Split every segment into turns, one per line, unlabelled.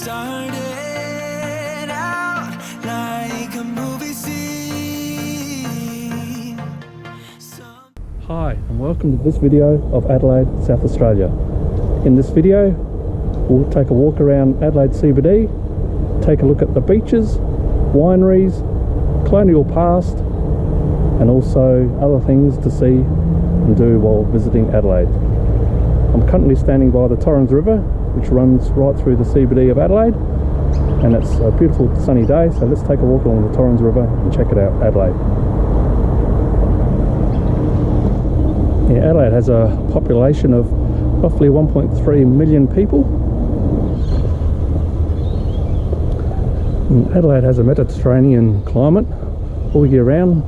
started out like a movie scene.
Hi and welcome to this video of Adelaide, South Australia. In this video we'll take a walk around Adelaide CBD, take a look at the beaches, wineries, colonial past and also other things to see and do while visiting Adelaide. I'm currently standing by the Trams River, which runs right through the CBD of Adelaide, and it's a beautiful sunny day, so let's take a walk along the Trams River and check it out, Adelaide. Yeah, Adelaide has a population of roughly 1.3 million people. And Adelaide has a Mediterranean climate all year round.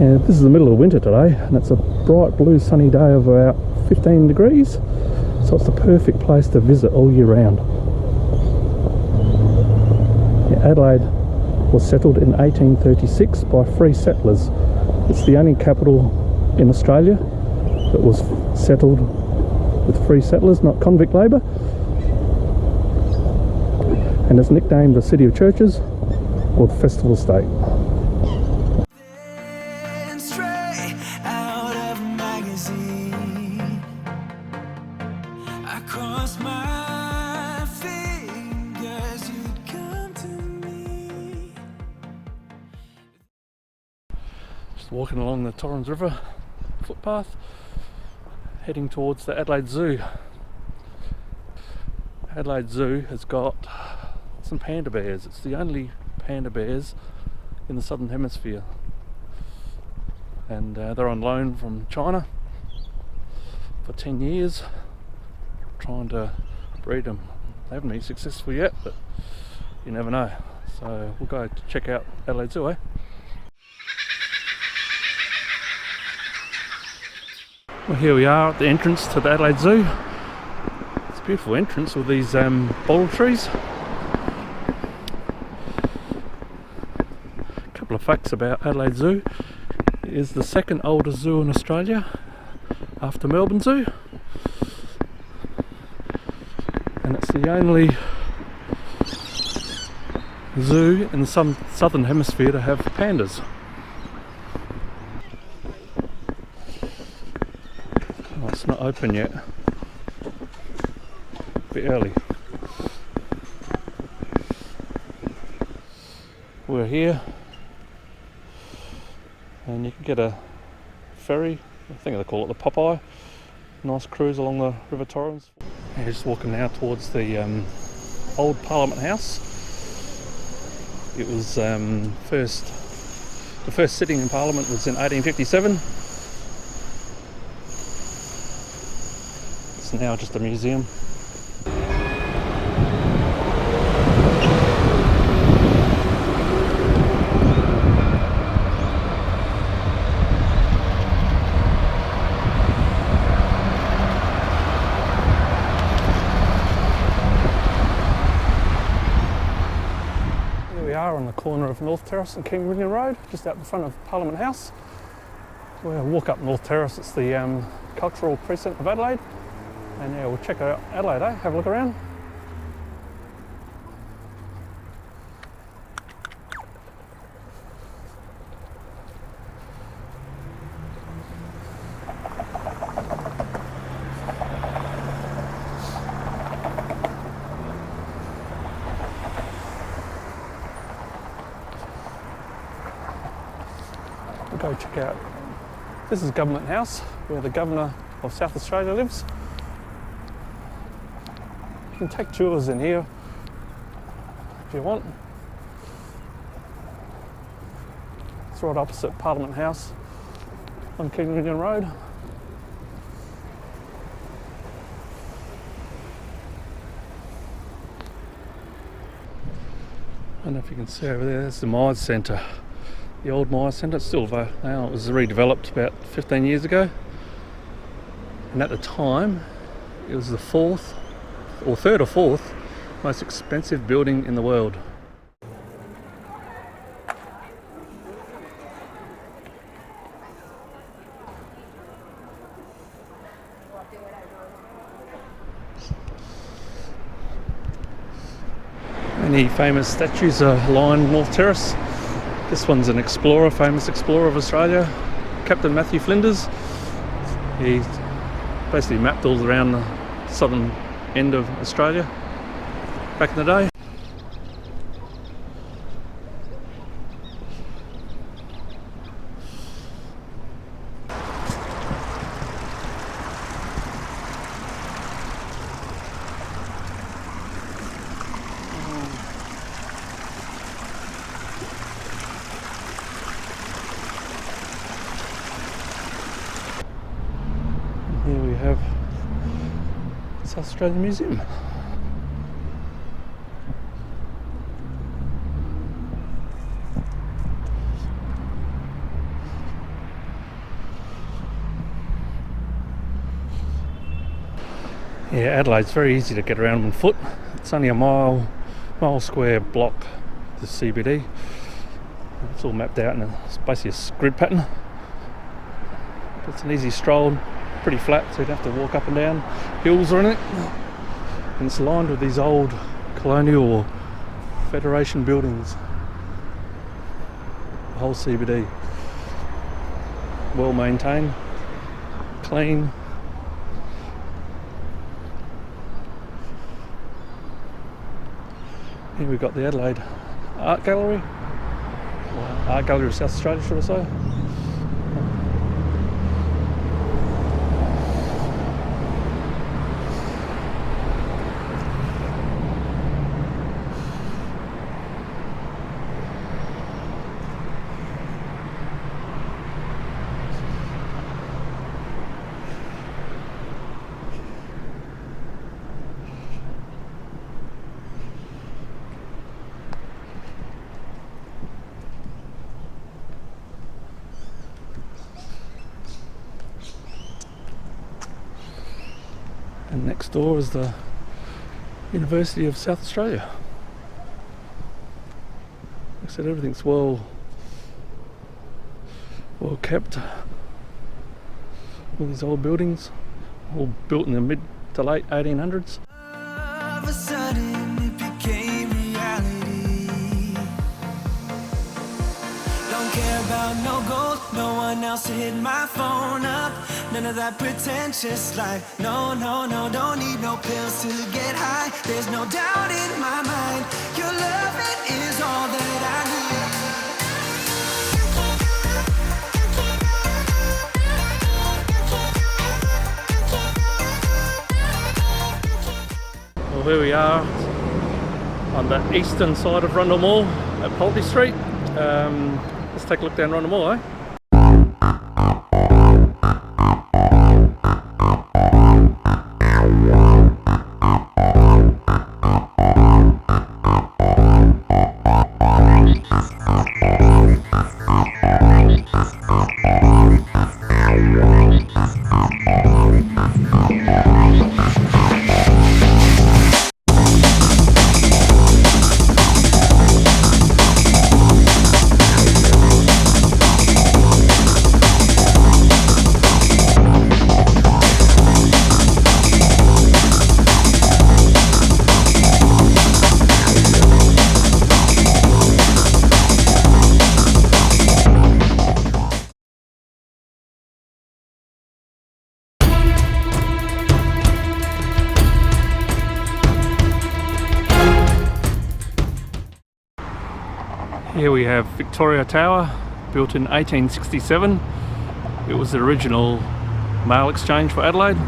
And this is the middle of winter today, and it's a bright blue sunny day of about 15 degrees, so it's the perfect place to visit all year round. Yeah, Adelaide was settled in 1836 by free settlers. It's the only capital in Australia that was settled with free settlers, not convict labour, and it's nicknamed the City of Churches or the Festival State. Walking along the Trams River footpath, heading towards the Adelaide Zoo. Adelaide Zoo has got some panda bears. It's the only panda bears in the southern hemisphere, and they're on loan from China for 10 years, trying to breed them. They haven't been successful yet, but you never know. So we'll go to check out Adelaide Zoo, eh? Well, here we are at the entrance to the Adelaide Zoo. It's a beautiful entrance with these bottle trees. A couple of facts about Adelaide Zoo. It is the second oldest zoo in Australia after Melbourne Zoo. And it's the only zoo in the southern hemisphere to have pandas. It's not open yet, a bit early. We're here and you can get a ferry, I think they call it the Popeye, nice cruise along the River Trams. We're just walking now towards the old Parliament House. It was the first sitting in Parliament was in 1857. Now just a museum. Here we are on the corner of North Terrace and King William Road, just out the front of Parliament House. We'll walk up North Terrace. It's the cultural precinct of Adelaide. And yeah, we'll check out Adelaide, eh? Have a look around. We'll go check out. This is Government House, where the Governor of South Australia lives. You can take tours in here if you want. It's right opposite Parliament House on King William Road. I don't know if you can see over there, that's the Myers Centre. The old Myers Centre, it's still there now. It was redeveloped about 15 years ago. And at the time, it was the third or fourth most expensive building in the world. Many famous statues are lined North Terrace. This one's an explorer, famous explorer of Australia, Captain Matthew Flinders. He basically mapped all around the southern end of Australia back in the day. Here we have South Australian Museum. Yeah, Adelaide's very easy to get around on foot. It's only a mile square block, the CBD. It's all mapped out in it's basically a grid pattern. It's an easy stroll, pretty flat, so you don't have to walk up and down hills or anything. And it's lined with these old colonial or Federation buildings. The whole CBD. Well maintained, clean. Here we've got the Adelaide Art Gallery, or Art Gallery of South Australia, should I say. And next door is the University of South Australia. Like I said, everything's well kept. All these old buildings, all built in the mid to late 1800s.
All of a sudden it became reality. Don't care about no gold, no one else to hit my phone up. None of that pretentious life. No, no, no, don't need no pills to get high. There's no doubt in my mind. Your love is all that I
need. Well, here we are on the eastern side of Rundle Mall at Poultry Street. Let's take a look down Rundle Mall, eh? Here we have Victoria Tower, built in 1867. It was the original mail exchange for Adelaide.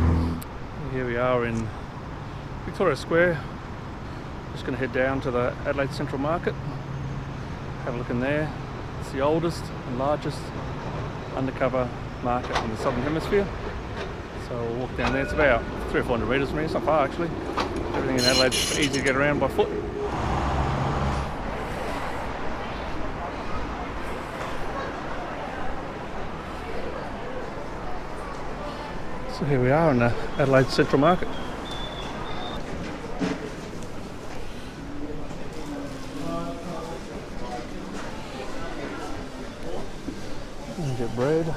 Here we are in Victoria Square. Just going to head down to the Adelaide Central Market. Have a look in there. It's the oldest and largest undercover market in the Southern Hemisphere. So we'll walk down there. It's about 300 or 400 metres from here. It's not far actually. Everything in Adelaide's easy to get around by foot. So here we are in the Adelaide Central Market. And get bread.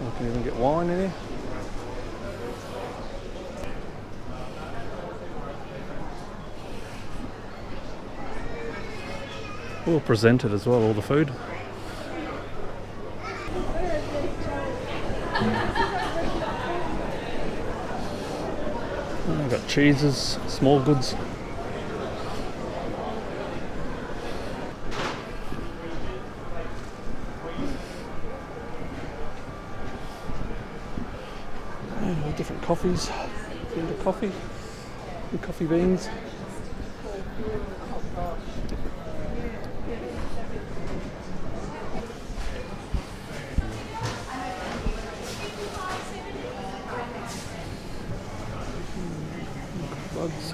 You can even get wine in here. All presented as well, all the food. We've got cheeses, small goods. And different coffees. Into coffee, and coffee beans. Bugs.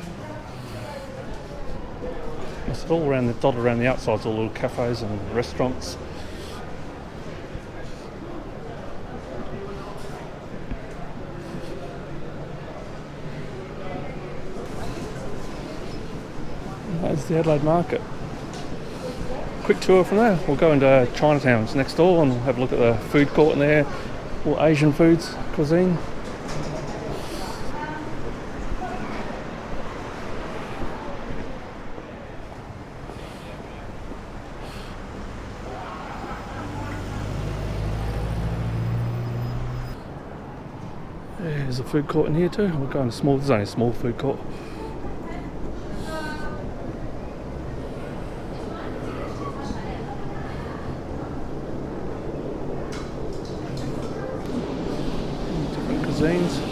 It's all around the dotted around the outside, all little cafes and restaurants. That's the Adelaide market. Quick tour from there. We'll go into Chinatown, it's next door, and have a look at the food court in there, all Asian foods, cuisine. There's a food court in here too. We're going to small, there's only a small food court. Different cuisines.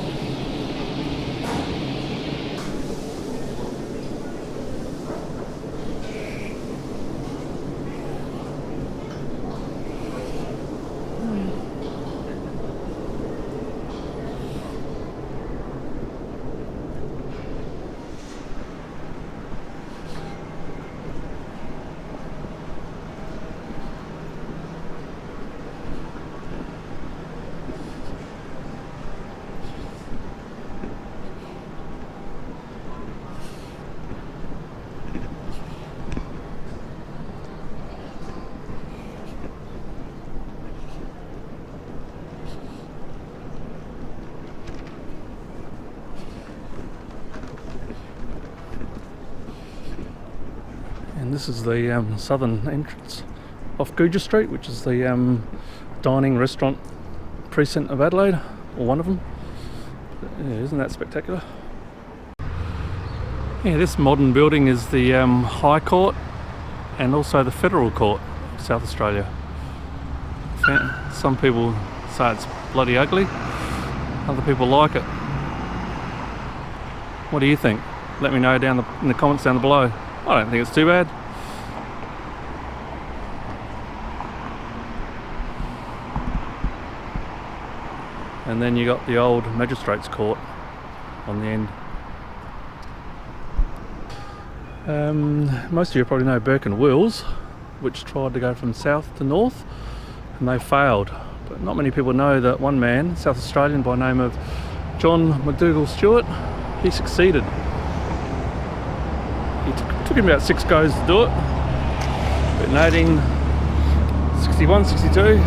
And this is the southern entrance off Gooja Street, which is the dining restaurant Precint of Adelaide, or one of them. Yeah, isn't that spectacular? Yeah, this modern building is the High Court and also the Federal Court of South Australia. Some people say it's bloody ugly, other people like it. What do you think? Let me know down in the comments down below. I don't think it's too bad. And then you got the old Magistrates Court on the end. Most of you probably know Burke and Wills, which tried to go from south to north, and they failed. But not many people know that one man, South Australian by the name of John McDougall Stewart, he succeeded. It took him about 6 goes to do it, but in 1861, 62,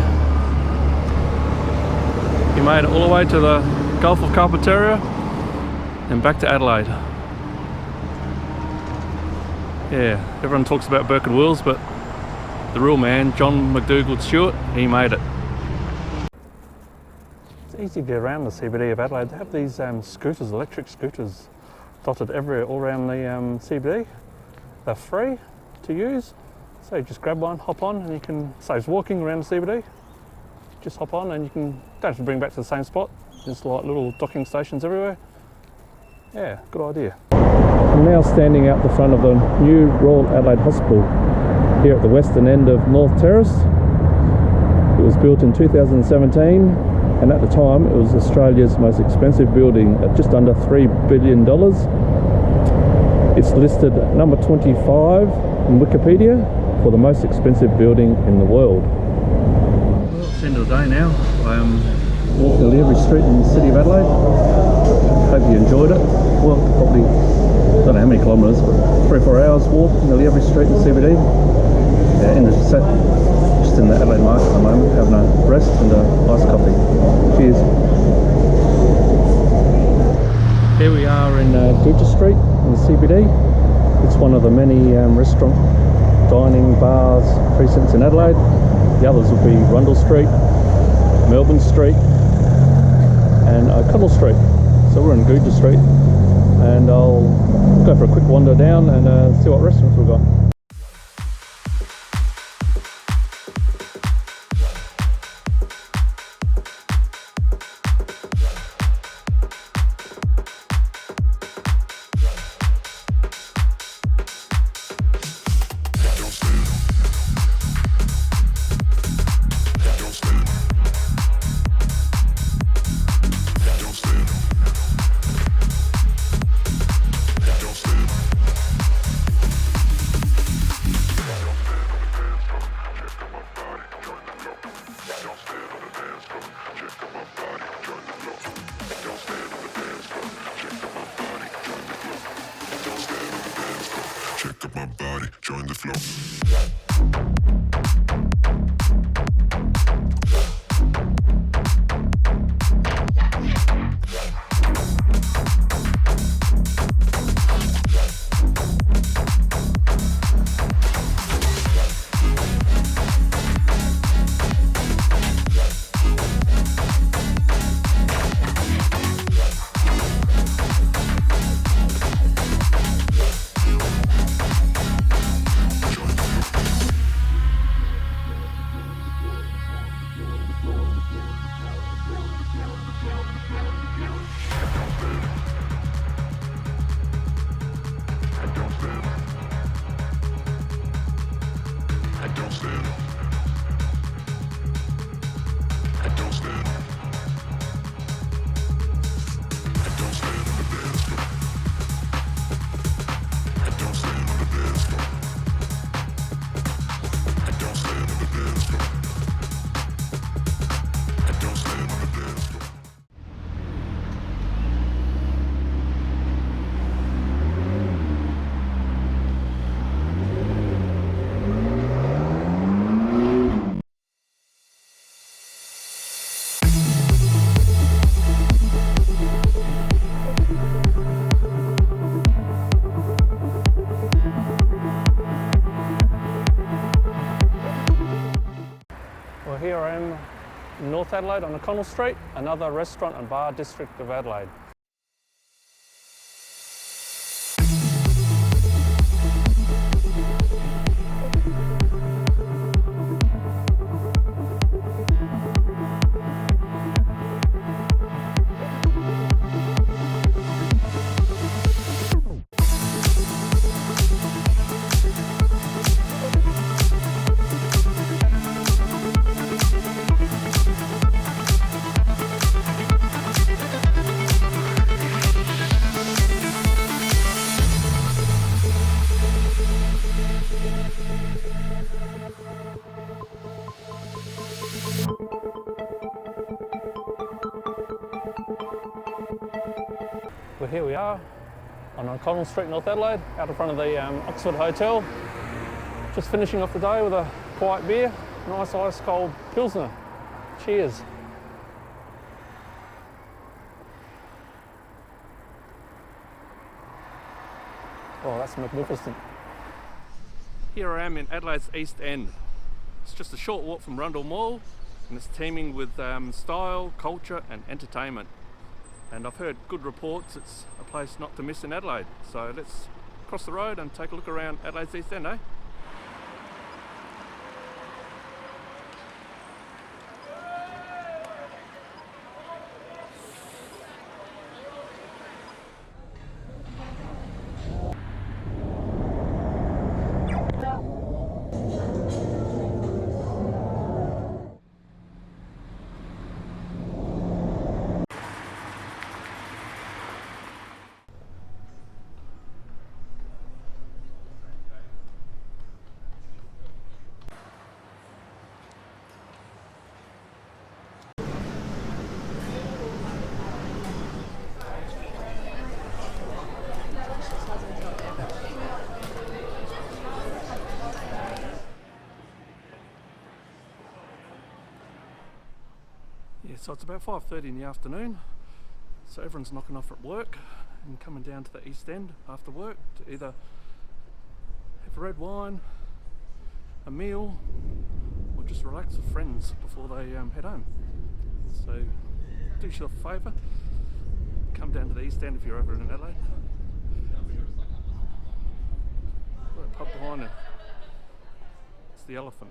he made it all the way to the Gulf of Carpentaria and back to Adelaide. Yeah, everyone talks about Burke and Wills, but the real man, John McDougall Stewart, he made it. It's easy to get around the CBD of Adelaide. They have these scooters, electric scooters, dotted everywhere all around the CBD. They're free to use, so you just grab one, hop on, and you can, saves walking around the CBD. Just hop on and you don't have to bring back to the same spot. There's like little docking stations everywhere. Yeah, good idea. I'm now standing out the front of the new Royal Adelaide Hospital here at the western end of North Terrace. It was built in 2017, and at the time it was Australia's most expensive building at just under $3 billion. It's listed number 25 in Wikipedia for the most expensive building in the world. Well, it's the end of the day now. I'm walking nearly every street in the city of Adelaide. Hope you enjoyed it. Well, probably, I don't know how many kilometres, but 3 or 4 hours walk nearly every street in the CBD. Yeah, in just in the Adelaide market at the moment, having a rest and a iced coffee. Cheers. Here we are in Gooter Street in the CBD. It's one of the many restaurant, dining, bars, precincts in Adelaide. The others will be Rundle Street, Melbourne Street and O'Connell Street. So we're in Gooter Street and I'll go for a quick wander down and see what restaurants we've got.
Check up my body, join the flow.
Here I am in North Adelaide on O'Connell Street, another restaurant and bar district of Adelaide. Well, here we are on O'Connell Street, North Adelaide, out in front of the Oxford Hotel. Just finishing off the day with a quiet beer, nice ice cold Pilsner. Cheers. Oh, that's magnificent. Here I am in Adelaide's East End. It's just a short walk from Rundle Mall and it's teeming with style, culture and entertainment. And I've heard good reports it's a place not to miss in Adelaide. So let's cross the road and take a look around Adelaide's East End, eh? Yeah, so it's about 5:30 in the afternoon, so everyone's knocking off at work and coming down to the East End after work to either have a red wine, a meal, or just relax with friends before they head home. So do yourself a favour, come down to the East End if you're over in Adelaide. That pub behind it, it's the Elephant.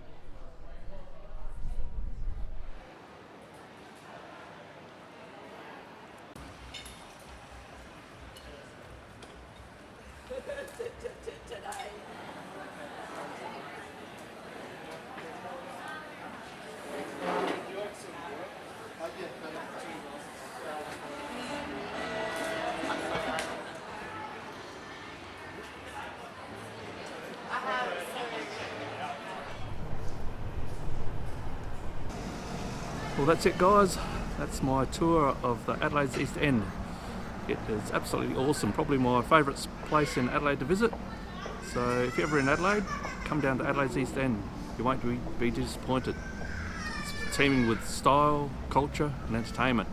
Well, that's it guys, that's my tour of the Adelaide's East End. It is absolutely awesome, probably my favourite place in Adelaide to visit. So if you're ever in Adelaide, come down to Adelaide's East End, you won't be disappointed. It's teeming with style, culture and entertainment.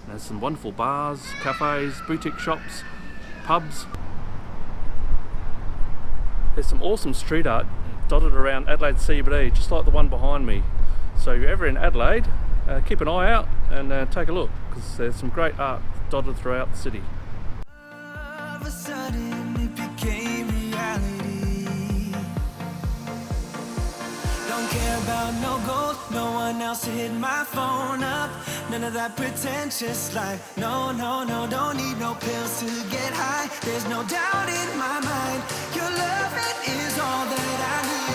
And there's some wonderful bars, cafes, boutique shops, pubs. There's some awesome street art dotted around Adelaide CBD, just like the one behind me. So if you're ever in Adelaide, keep an eye out and take a look, because there's some great art dotted throughout the city.
All of a sudden it became reality. Don't care about no gold, no one else to hit my phone up. None of that pretentious life. No, no, no, don't need no pills to get high. There's no doubt in my mind. Your love, it is all that I need.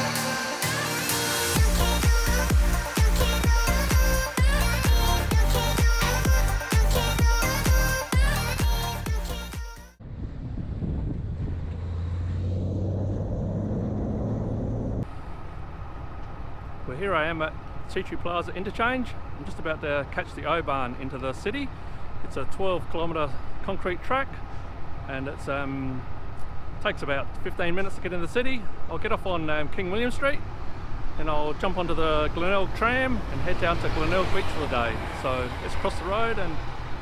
Well, here I am at Tea-Tree Plaza Interchange. I'm just about to catch the O-Bahn into the city. It's a 12-kilometre concrete track, and it takes about 15 minutes to get in the city. I'll get off on King William Street and I'll jump onto the GLENE tram and head down to GLENE Beach for the day. So let's cross the road and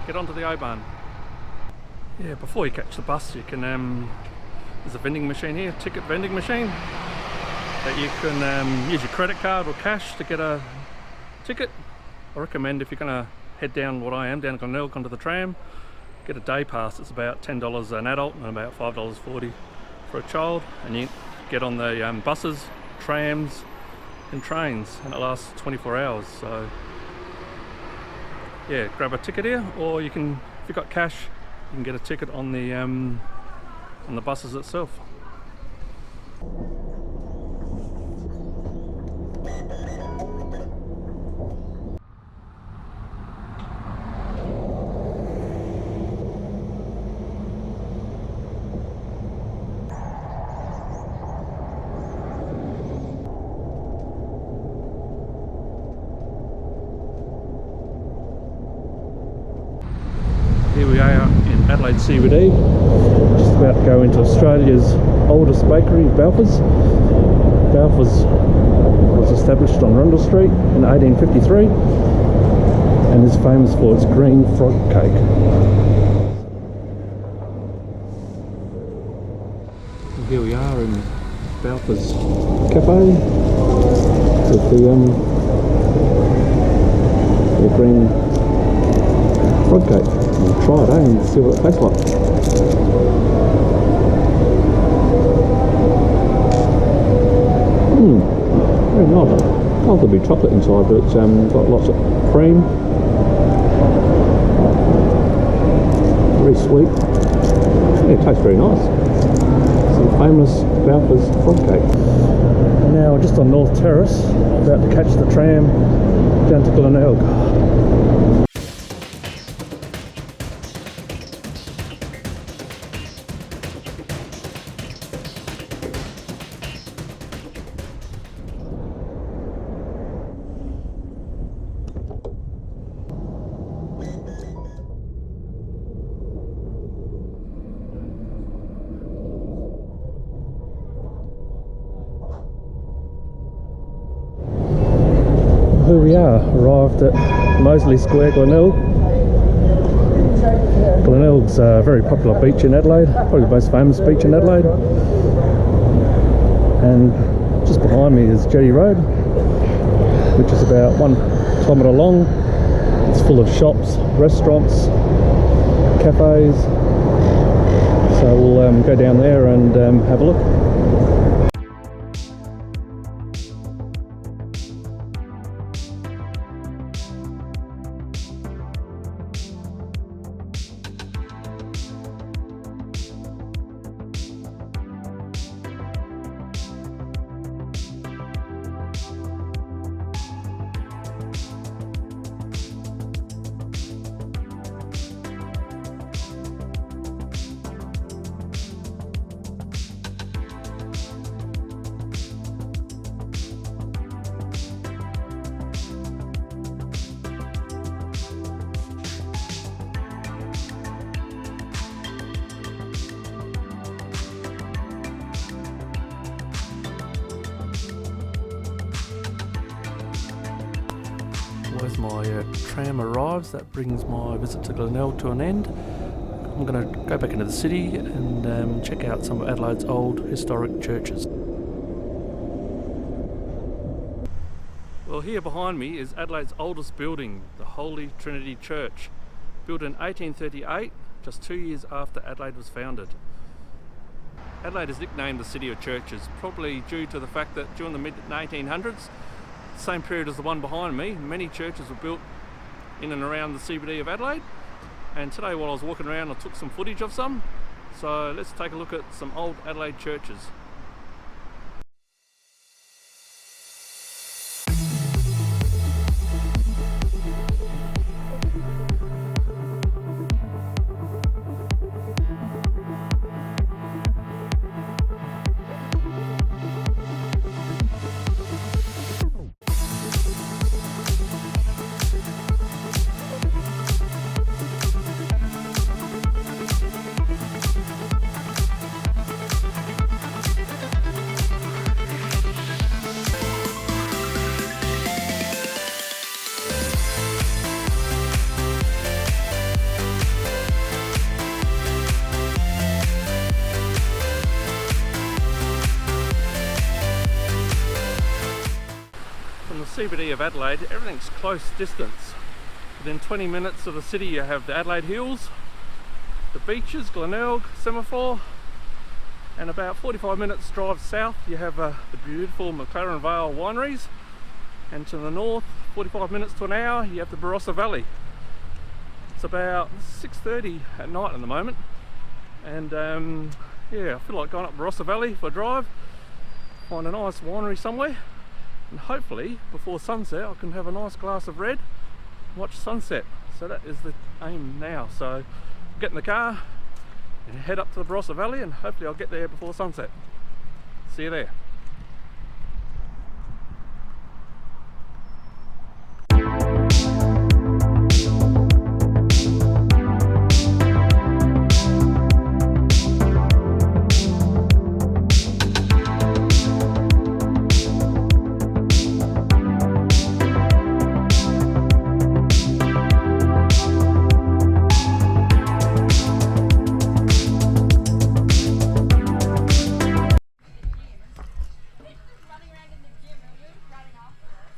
get onto the O-Bahn. Yeah, before you catch the bus, you can there's a vending machine here, ticket vending machine, that you can use your credit card or cash to get a ticket. I recommend, if you're going to head down what I am, down GLENE onto the tram, get a day pass. It's about $10 an adult and about $5.40 for a child, and you get on the buses, trams and trains, and it lasts 24 hours. So yeah, grab a ticket here, or you can, if you've got cash, you can get a ticket on the buses itself. Here we are in Adelaide CBD, just about to go into Australia's oldest bakery, Balfour's. Balfour's was established on Rundle Street in 1853 and is famous for its green frog cake. And here we are in Balfour's cafe with the green frog cake. We'll try it and see what it tastes like. Very nice. Oh, there'll be chocolate inside, but it's got lots of cream. Very sweet. Yeah, it tastes very nice. Some famous Balfour's frog cake. And now we're just on North Terrace, about to catch the tram down to GLENE. Here we are, arrived at Moseley Square, Glenelg. Glenelg's a very popular beach in Adelaide, probably the most famous beach in Adelaide. And just behind me is Jetty Road, which is about 1 kilometre long. It's full of shops, restaurants, cafes. So we'll go down there and have a look. As my tram arrives, that brings my visit to Glenelg to an end. I'm going to go back into the city and check out some of Adelaide's old historic churches. Well, here behind me is Adelaide's oldest building, the Holy Trinity Church, built in 1838, just 2 years after Adelaide was founded. Adelaide is nicknamed the City of Churches, probably due to the fact that during the mid-1800s, same period as the one behind me, many churches were built in and around the CBD of Adelaide. And today while I was walking around, I took some footage of some. So let's take a look at some old Adelaide churches. CBD of Adelaide, everything's close distance. Within 20 minutes of the city you have the Adelaide Hills, the beaches, Glenelg, Semaphore, and about 45 minutes drive south you have the beautiful McLaren Vale Wineries, and to the north, 45 minutes to an hour, you have the Barossa Valley. It's about 6:30 at night at the moment, and yeah, I feel like going up Barossa Valley for a drive, find a nice winery somewhere, and hopefully before sunset I can have a nice glass of red and watch sunset. So that is the aim now. So get in the car and head up to the Barossa Valley, and hopefully I'll get there before sunset. See you there.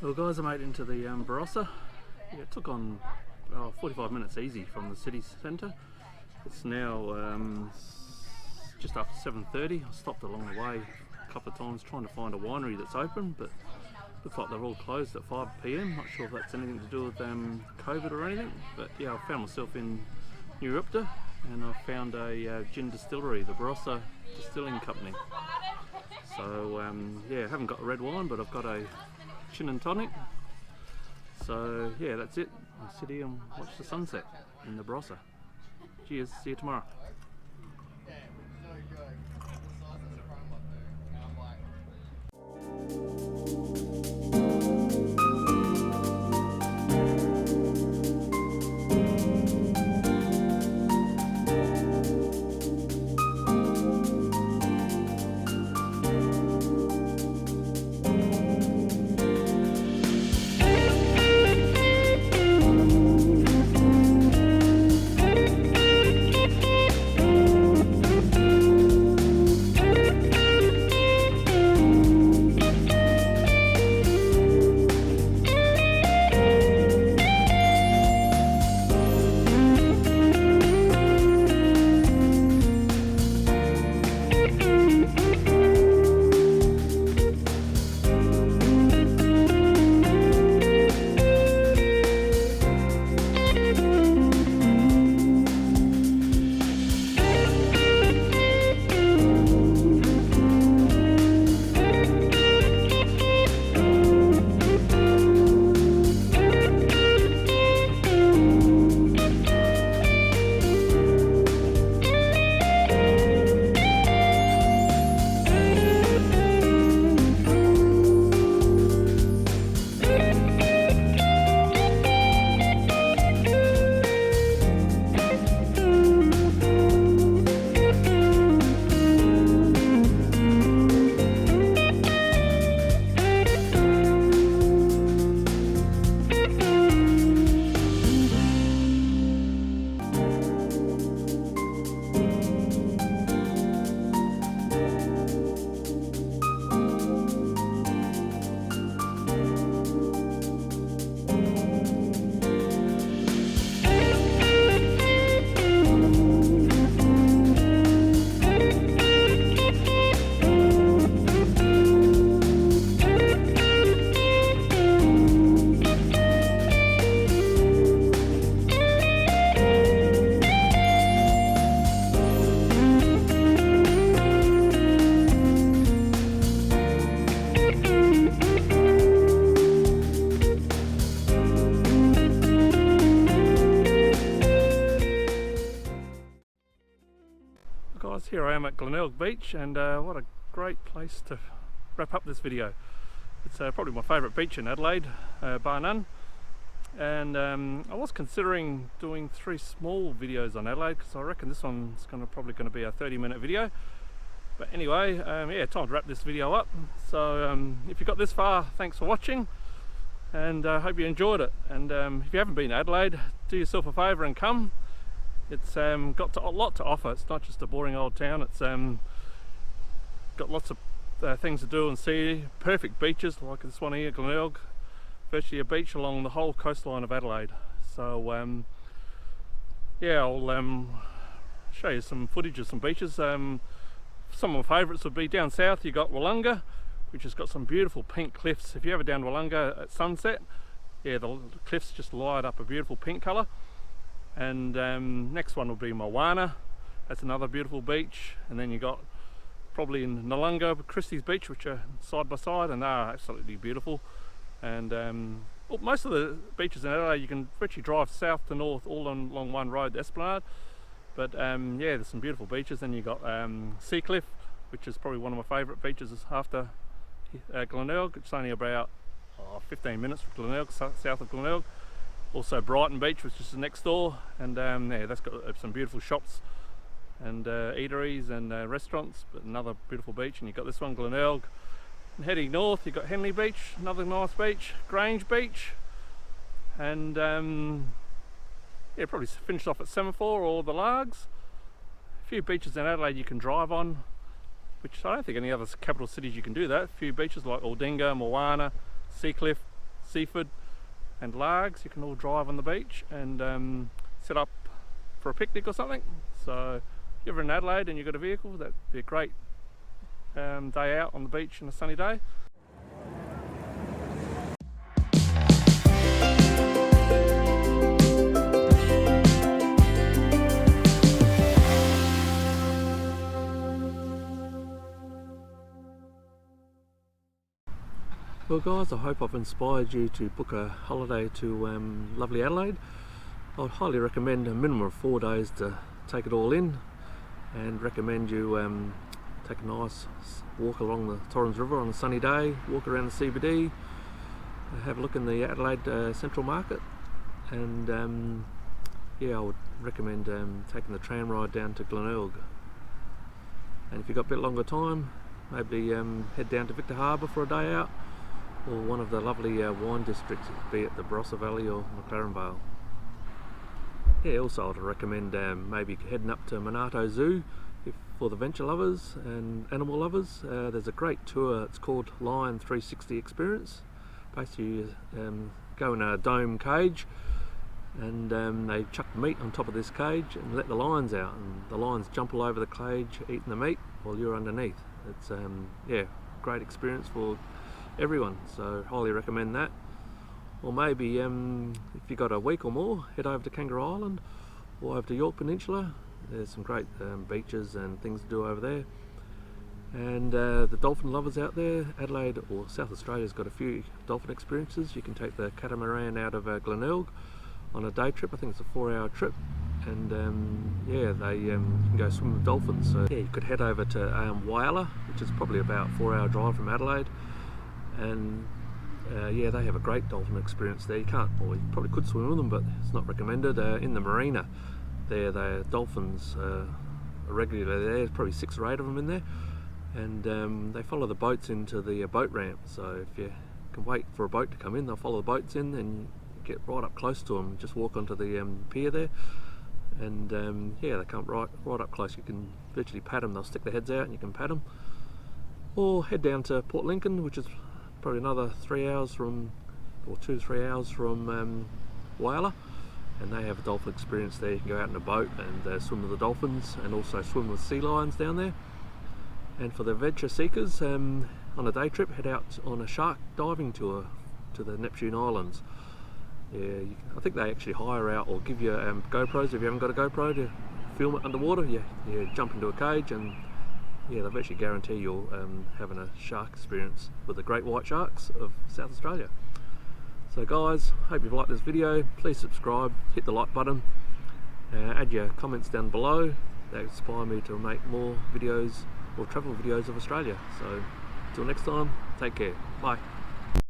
Well guys, I made it into the Barossa. Yeah, it took on 45 minutes easy from the city centre. It's now just after 7:30. I stopped along the way a couple of times trying to find a winery that's open, but looks like they're all closed at 5 PM. Not sure if that's anything to do with COVID or anything, but yeah, I found myself in New Ripta and I found a gin distillery, the Barossa Distilling Company. So yeah, I haven't got red wine, but I've got a gin and tonic. So yeah, that's it. I'll sit here and watch the sunset in the Barossa. Cheers, see you tomorrow. guys, here I am at Glenelg Beach, and what a great place to wrap up this video. It's probably my favourite beach in Adelaide, bar none. And I was considering doing 3 small videos on Adelaide, because I reckon this one's probably going to be a 30-minute video. But anyway, yeah, time to wrap this video up. So if you got this far, thanks for watching, and I hope you enjoyed it. And if you haven't been to Adelaide, do yourself a favour and come. It's got a lot to offer. It's not just a boring old town. It's got lots of things to do and see. Perfect beaches like this one here, Glenelg. Virtually a beach along the whole coastline of Adelaide. So yeah, I'll show you some footage of some beaches. Some of my favourites would be down south. You got Willunga, which has got some beautiful pink cliffs. If you're ever down Willunga at sunset, yeah, the cliffs just light up a beautiful pink colour. And next one will be Moana. That's another beautiful beach. And then you got probably in Nalunga, Christie's Beach, which are side by side, and they are absolutely beautiful. And well, most of the beaches in Adelaide you can virtually drive south to north all along one road, the Esplanade. But yeah, there's some beautiful beaches. Then you got Seacliff, which is probably one of my favourite beaches after Glenelg. It's only about 15 minutes from Glenelg, south of Glenelg. Also BRIGHTON Beach, which is next door, and yeah, that's got some beautiful shops and eateries and restaurants, but another beautiful beach. And you've got this one, Glenelg. And heading north, you've got Henley Beach, another nice beach, Grange Beach, and yeah, probably finished off at Semaphore or the Largs. A few beaches in Adelaide you can drive on, which I don't think any other capital cities you can do that. A few beaches like Aldinga, Moana, Seacliff, Seaford and Largs, you can all drive on the beach and set up for a picnic or something. So if you're ever in Adelaide and you've got a vehicle, that'd be a great day out on the beach on a sunny day. Well guys, I hope I've inspired you to book a holiday to lovely Adelaide. I would highly recommend a minimum of 4 days to take it all in, and recommend you take a nice walk along the Trams River on a sunny day, walk around the CBD, have a look in the Adelaide Central Market, and yeah, I would recommend taking the tram ride down to Glenelg. And if you've got a bit longer time, maybe head down to Victor Harbour for a day out, or one of the lovely wine districts, be it the Barossa Valley or McLaren Vale. Yeah, also I'd recommend maybe heading up to Monarto Zoo for the venture lovers and animal lovers. There's a great tour, it's called Lion 360 Experience. Basically you go in a dome cage, and they chuck meat on top of this cage and let the lions out, and the lions jump all over the cage eating the meat while you're underneath. It's yeah, great experience for everyone, so highly recommend that. Or maybe if you've got a week or more, head over to Kangaroo Island or over to York Peninsula. There's some great beaches and things to do over there. And the dolphin lovers out there, Adelaide or South Australia's got a few dolphin experiences. You can take the catamaran out of Glenelg on a day trip. I think it's a 4-hour trip, and yeah, they you can go swim with dolphins. So yeah, you could head over to Whyalla, which is probably about a 4-hour drive from Adelaide, and yeah, they have a great dolphin experience there. You can't, or you probably could swim with them, but it's not recommended. In the marina there, the dolphins are regularly there. There's probably 6 or 8 of them in there, and they follow the boats into the boat ramp. So if you can wait for a boat to come in, they'll follow the boats in, and you get right up close to them. Just walk onto the pier there, and yeah, they come right up close. You can virtually pat them. They'll stick their heads out and you can pat them. Or head down to Port Lincoln, which is probably another 3 hours from, or 2 to 3 hours from Whyalla, and they have a dolphin experience there. You can go out in a boat and swim with the dolphins, and also swim with sea lions down there. And for the adventure seekers, on a day trip, head out on a shark diving tour to the Neptune Islands. Yeah, I think they actually hire out or give you GoPros. If you haven't got a GoPro to film it underwater, you jump into a cage, and yeah, they've actually guarantee you're having a shark experience with the great white sharks of South Australia. So guys, hope you've liked this video. Please subscribe, hit the like button, add your comments down below, that inspire me to make more videos or travel videos of Australia. So until next time, take care. Bye.